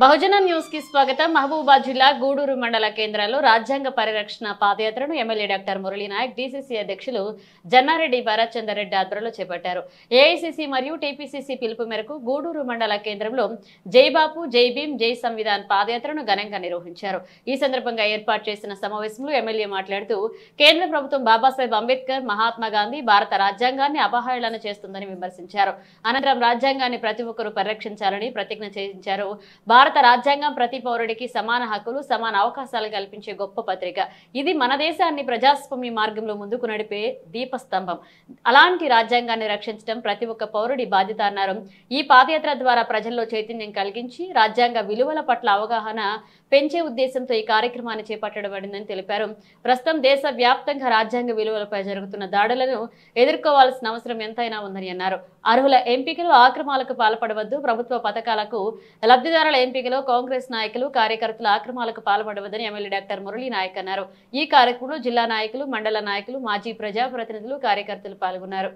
బహుజన news కి స్వాగతం. మహబూబాబాద్ జిల్లా గూడూరు మండల కేంద్రంలో రాజ్యాంగ పరిరక్షణ పాదయాత్రను MLA doctor Murali Nayak, DCC అధ్యక్షులు జన్నారెడ్డి భరత్చందర్ రెడ్డి ఆధ్వర్యంలో చేపట్టారు. ఏఐసీసీ మరియు టీపీసీసీ పిలుపు మేరకు గూడూరు మండల కేంద్రంలో జై బాపు, జై భీమ్, జై సంవిధాన్ పాదయాత్రను ఘనంగా నిర్వహించారు. ఈ సందర్భంగా ఏర్పాటు చేసిన సమావేశంలో ఎమ్మెల్యే మాట్లాడుతూ కేంద్ర ప్రభుత్వం బాబాసాహెబ్ అంబేద్కర్, మహాత్మా గాంధీ భారత రాజ్యాంగాన్ని అపహేళన చేస్తుందని విమర్శించారు. అనంతరం రాజ్యాంగాన్ని ప్రతి ఒక్కరూ పరిరక్షించాలని ప్రతిజ్ఞ చేయించారు. భారత రాజ్యాంగం ప్రతి పౌరుడికి సమాన హక్కులు, సమాన అవకాశాలు కల్పించే గొప్ప పత్రిక. ఇది మన దేశాన్ని ప్రజాస్వామ్య మార్గంలో ముందుకు నడిపే దీపస్తంభం. అలాంటి రాజ్యాంగాన్ని రక్షించడం ప్రతి ఒక్క పౌరుడి బాధ్యత అన్నారు. ఈ పాదయాత్ర ద్వారా ప్రజల్లో చైతన్యం కలిగించి రాజ్యాంగ విలువల పట్ల అవగాహన పెంచే ఉద్దేశంతో ఈ కార్యక్రమాన్ని చేపట్టబడిందని తెలిపారు. ప్రస్తుతం దేశ వ్యాప్తంగా రాజ్యాంగ విలువలపై జరుగుతున్న దాడులను ఎదుర్కోవాల్సిన అవసరం ఎంతైనా ఉందని అన్నారు. అర్హుల ఎంపికలు ఆక్రమాలకు పాల్పడవద్దు. ప్రభుత్వ పథకాలకు లబ్ధిదారుల ఎంపికలో కాంగ్రెస్ నాయకులు, కార్యకర్తలు ఆక్రమాలకు పాల్పడవద్దని ఎమ్మెల్యే డాక్టర్ మురళీ నాయక్ అన్నారు. ఈ కార్యక్రమంలో జిల్లా నాయకులు, మండల నాయకులు, మాజీ ప్రజాప్రతినిధులు, కార్యకర్తలు పాల్గొన్నారు.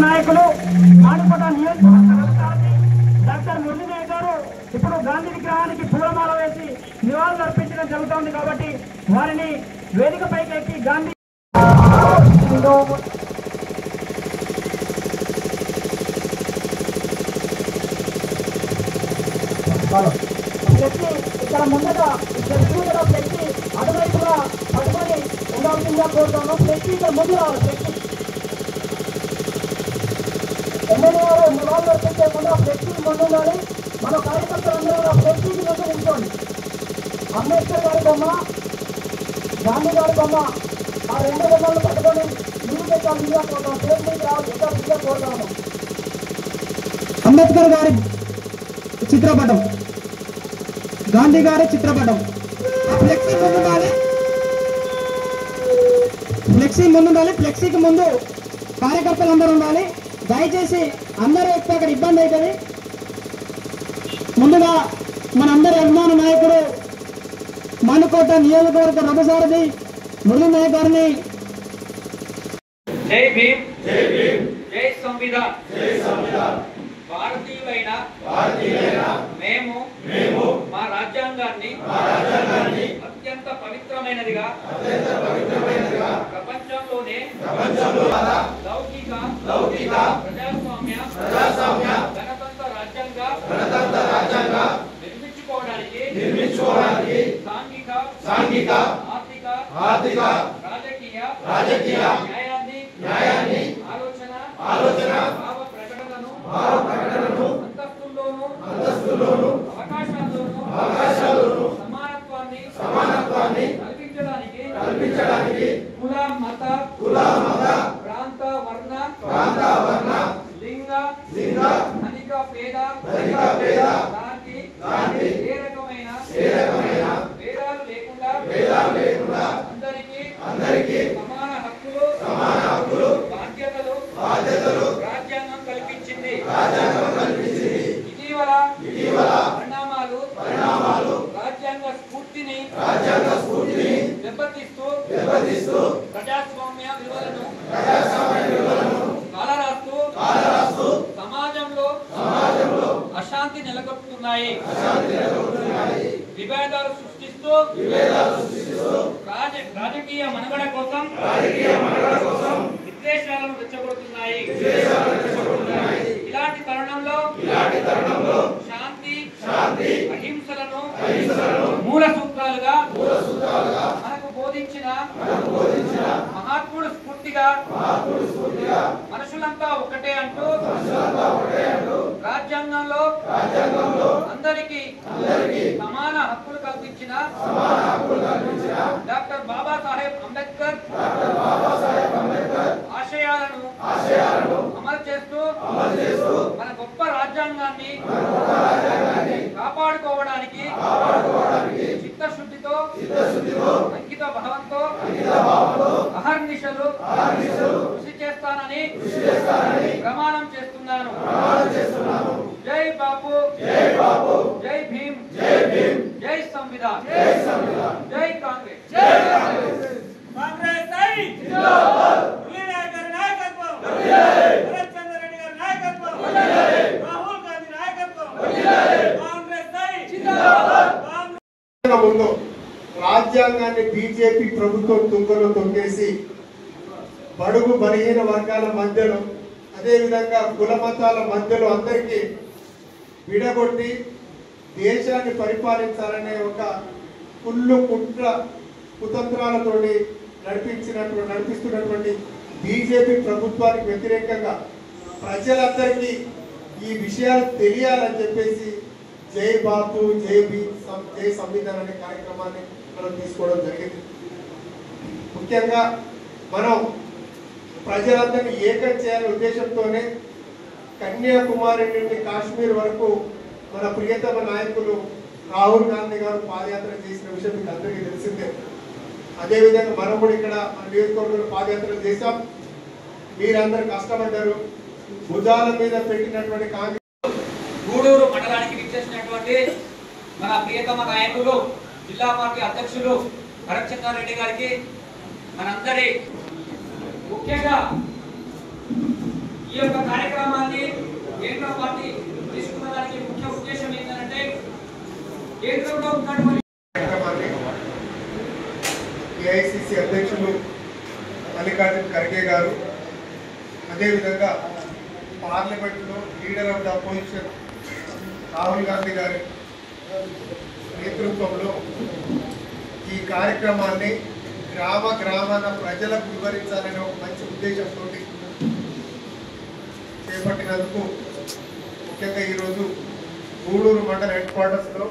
నాయకులు మాడుపట నియోజకవర్గ డాక్టర్ మురళీ నాయక్ గారు ఇప్పుడు గాంధీ విగ్రహానికి పూలమాల వేసి నివాళులు అర్పించడం జరుగుతోంది. కాబట్టి వారిని వేదికపైకి ఎక్కి గాంధీ ఇక్కడ ముందుగా ఫ్లెక్సీ అటువైపుగా పట్టుకొని ఉండాల్సిందిగా కోరుతాను. ఫ్లెక్సీ ఇక్కడ ముందు రావాలి. ఫ్లెక్సీ ఎమ్మెల్యే గారు నివాళులు అర్పించే ముందు ఆ ఫ్లెక్సీ ముందు ఉండాలి. మన కార్యకర్తలందరూ ఆ ఫ్లెక్సీకి ముందు నిల్చోండి. అంబేద్కర్ గారి బొమ్మ, గాంధీ గారి బొమ్మ, ఆ రెండు బొమ్మలు పట్టుకొని నీళ్ళు పెట్టాల్సిందిగా కోరుతాం. ఫ్లెక్సీగా కోరుతాము. అంబేద్కర్ గారి చిత్రపటం, గాంధీ గారి చిత్రపటం ఫ్లెక్సీ ముందు ఉండాలి. ఫ్లెక్సీ ముందు ఉండాలి. ఫ్లెక్సీకి ముందు కార్యకర్తలందరూ ఉండాలి. దయచేసి అందరూ ఎక్కువ అక్కడ ఇబ్బంది అవుతుంది. ముందుగా మనందరి అభిమాన నాయకుడు మానుకోట నియోజకవర్గ రఘుసారథి మురళీ నాయక్ గారిని జై భీమ్, జై సంవిధాన్. భారతీయులైన మేము మా రాజ్యాంగాన్ని అత్యంత పవిత్రమైనదిగా ప్రపంచంలోనే లౌకిక ప్రజాస్వామ్య గణతంత్ర రాజ్యాంగ నిర్మించుకోవడానికి సాంఘిక ఆర్థిక రాజకీయ న్యాయాన్ని ఆలోచన భావ ప్రకటనను అంతస్తుల్లోనూ అవకాశాల్లోనూ సమానత్వాన్ని కల్పించడానికి కుల మత ప్రాంత వర్ణ లింగ ధనిక పేద దానికి ఏ రకమైన భేదాలు లేకుండా అందరికీ సమాన హక్కులు బాధ్యతలు రాజ్యాంగం కల్పించింది. ఇటీవల పరిణామాలు రాజ్యాంగ స్ఫూర్తిని దెబ్బతీస్తూ ప్రజాస్వామ్య విలువలను కాలరాస్తూ సమాజంలో అశాంతి నెలకొల్పుతున్నాయి. విభేదాలు సృష్టిస్తూ రాజకీయ మనుగడ కోసం విద్వేషాలను రెచ్చగొడుతున్నాయి. ఇలాంటి తరుణంలో శాంతి అహింసలను మూల సూత్రాలుగా మనకు బోధించిన మహాత్ముడు స్ఫూర్తిగా మనుషులంతా ఒకటే అంటూ రాజ్యాంగంలో అందరికీ సమాన హక్కులు కల్పించిన డాక్టర్ బాబాసాహెబ్ అంబేద్కర్ ఆశయాలను అమలు చేస్తూ మన గొప్ప రాజ్యాంగాన్ని కాపాడుకోవడానికి చిత్తశుద్ధితో అంకిత భావంతో అహర్నిశలు కృషి చేస్తానని ప్రమాణం చేస్తున్నాను. జై బాపు, జై భీమ్, జై సంవిధాన్, జై కాంగ్రెస్. కాంగ్రెస్ గారి నాయకత్వం, భరత్చంద్ర రెడ్డి గారి నాయకత్వం, రాహుల్ గాంధీ నాయకత్వం, కాంగ్రెస్ ముందు రాజ్యాంగాన్ని బీజేపీ ప్రభుత్వం తుంగలో తొక్కేసి బడుగు బలహీన వర్గాల మధ్యలో అదేవిధంగా కుల మతాల మధ్యలో అందరికీ విడగొట్టి దేశాన్ని పరిపాలించాలనే ఒక కుళ్ళు కుట్ర కుతంత్రాలతోటి నడిపిస్తున్నటువంటి బీజేపీ ప్రభుత్వానికి వ్యతిరేకంగా ప్రజలందరికీ ఈ విషయాలు తెలియాలని చెప్పేసి జై బాపు, జై భీమ్, జై సంవిధాన్ అనే కార్యక్రమాన్ని మనం తీసుకోవడం జరిగింది. ముఖ్యంగా మనం ప్రజలందరినీ ఏకం చేయాలనే ఉద్దేశంతోనే కన్యాకుమారి నుండి కాశ్మీర్ వరకు మన ప్రియతమ నాయకులు రాహుల్ గాంధీ గారు పాదయాత్ర చేసిన విషయం మీకు అందరికీ తెలిసిందే. అదేవిధంగా మనం కూడా ఇక్కడ మన నియోజకవర్గంలో పాదయాత్ర చేశాం. మీరందరూ కష్టపడ్డారు. భుజాల మీద పెట్టినటువంటి కాంగ్రెస్ గూడూరు మండలానికి విచ్చేసినటువంటి మన ప్రియతమ నాయకులు జిల్లా పార్టీ అధ్యక్షులు భరత్చంద్రారెడ్డి గారికి మనందరి ముఖ్యంగా ఈ యొక్క కార్యక్రమాన్ని కేంద్ర పార్టీ తీసుకున్న దానికి ముఖ్య ఉద్దేశం ఏంటంటే కేంద్రంలో ఉన్నటువంటి ఏఐసిసి అధ్యక్షులు మల్లికార్జున ఖర్గే గారు, అదేవిధంగా పార్లమెంట్లో leader of the opposition Rahul Gandhi గారి నేతృత్వంలో ఈ కార్యక్రమాన్ని గ్రామాన ప్రజలకు వివరించాలనే ఒక మంచి ఉద్దేశంతో చేపట్టినందుకు ముఖ్యంగా ఈరోజు గూడూరు మండల హెడ్ క్వార్టర్స్లో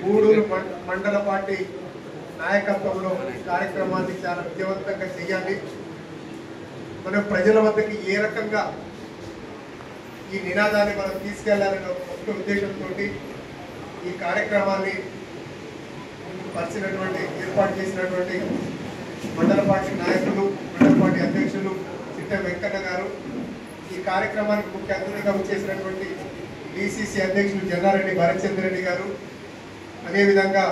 గూడూరు మండల పార్టీ నాయకత్వంలో ఈ కార్యక్రమాన్ని చాలా విజయవంతంగా చేయాలి. మనం ప్రజల వద్దకి ఏ రకంగా ఈ నినాదాన్ని మనం తీసుకెళ్లాలనే ఒక ఉద్దేశంతో ఈ కార్యక్రమాన్ని ఏర్పాటు చేసినటువంటి మండల పార్టీ నాయకులు, మండల పార్టీ అధ్యక్షులు చిట్ట వెంకన్న గారు, ఈ కార్యక్రమానికి ముఖ్య అతిథిగా చేసినటువంటి డిసిసి అధ్యక్షులు జన్నారెడ్డి భరత్చంద్ర రెడ్డి గారు, అదేవిధంగా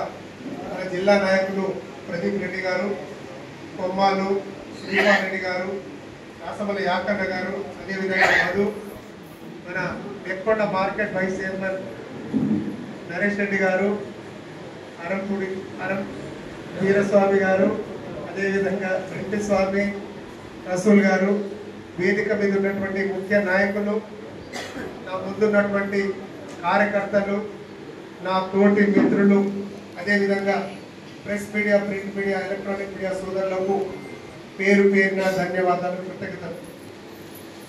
మన జిల్లా నాయకులు ప్రదీప్ రెడ్డి గారు, కొమ్మాలు శ్రీవాన్ రెడ్డి గారు, రాసమల యాకన్న గారు, అదేవిధంగా మధు, మన Nekkonda market vice chairman Naresh Reddy గారు, అరం వీరస్వామి గారు, అదేవిధంగా రెడ్డి స్వామి, రసూల్ గారు, వేదిక మీద ఉన్నటువంటి ముఖ్య నాయకులు, నా ముందున్నటువంటి కార్యకర్తలు, నా తోటి మిత్రులు, అదేవిధంగా press media, print media, electronic media సోదరులకు పేరు పేరున ధన్యవాదాలు, కృతజ్ఞతలు.